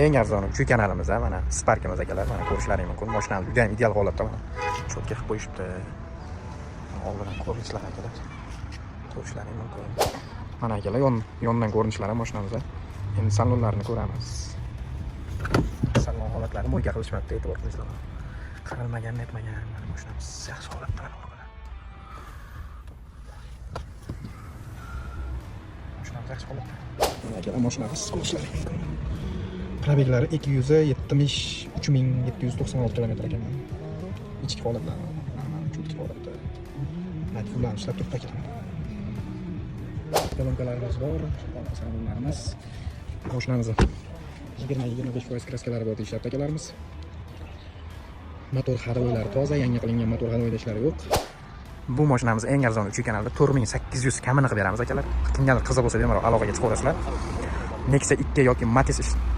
Eng arzoni shu kanalimizda mana Sparkimiz akalar, mana ko'rishlaring mumkin. Mashinamiz juda ham ideal holatda mana. Cho'tka qilib qo'yishibdi. Oldidan ko'rinishlar akalar. Ko'rishlaring mumkin. Mana akalar yondan ko'rinishlari mashinamizda. Endi salonlarini ko'ramiz. Salon holatlari mo'yga qilishmabdi, e'tibor qilinglar. Qaralmagan, netmagan. Mana mashinamiz yaxshi holatda. Mashinamiz yaxshi holatda. Mana akalar mashinamiz ko'rishlaring mumkin. Probeglari 273.796 km ekan. İchki holatlar, cho'tki holatda. Mat fullan ishlab turibdi ekan. Kolonkalarimiz bor, salonlarimiz. Mashinamiz 20-25% kraskalar bor deyishyapti akalarimiz. Motor haroylari toza, yangi qilingan motor haroyda ishlari yo'q. Bu mashinamiz eng arzon 3 kanalda 4800 kamini qilib beramiz akalar. Kimgadir qiziq bo'lsa bemalol aloqaga chiqaverasizlar. Nexia 2 yoki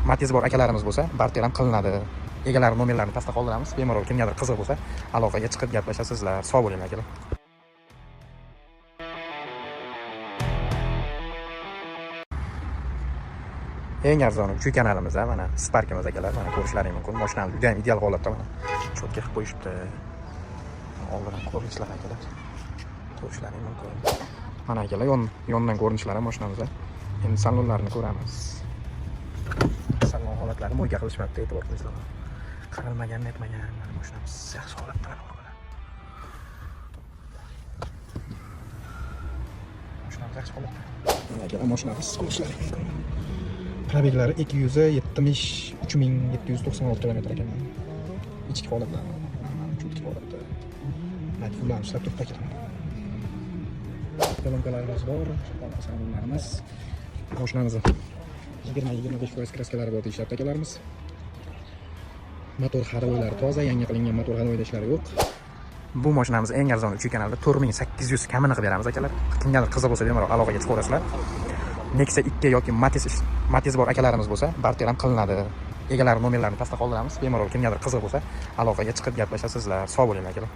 Matiz bor akalarimiz bo'lsa, barter ham qilinadi. Egalari nomerlarini pastda qoldiramiz. Bemalol kimgadir qiziq bo'lsa, aloqaga chiqib gaplashasizlar. Sog' bo'ling akalar. Eng arzoni shu kanalimizda mana Sparkimiz akalar, mana ko'rishlaring mumkin. Mashinamiz juda ham ideal holatda mana. Cho'tka qilib qo'yishibdi. Oldidan ko'rinishlar akalar. Ko'rishlaring mumkin. Mana akalar yondan ko'rinishlari mashinamizda. Endi salonlarini ko'ramiz. Salon holatlari mo'yga qilishmabdi, e'tibor qilinglar. Qaralmagan, netmagan. Mana mashinamiz yaxshi holatda. Mashinamiz yaxshi holatda. Mana akalar mashinamiz ko'rishlaring mumkin. Probeglari 273.796 km ekan. İchki holatlar, cho'tki holatda. Mat fullan ishlab turibdi ekan. Kolonkalarimiz bor, salonlarimiz. Mashinamiz 20-25% kraskalar bor deyishyapti akalarimiz. Motor haroylari toza, yangi qilingan motor haroyda ishlari yo'q. Bu mashinamiz eng arzon 3 kanalda 4800 kamini qilib beramiz akalar. Kimgadir qiziq bo'lsa bemalol aloqaga chiqaverasizlar. Nexia 2 yoki Matiz bor akalarimiz bo'lsa, barter ham qilinadi. Egalari nomerlarini pastda qoldiramiz. Bemalol kimgadir qiziq bo'lsa, aloqaga chiqib gaplashasizlar. Sog' bo'ling akalar.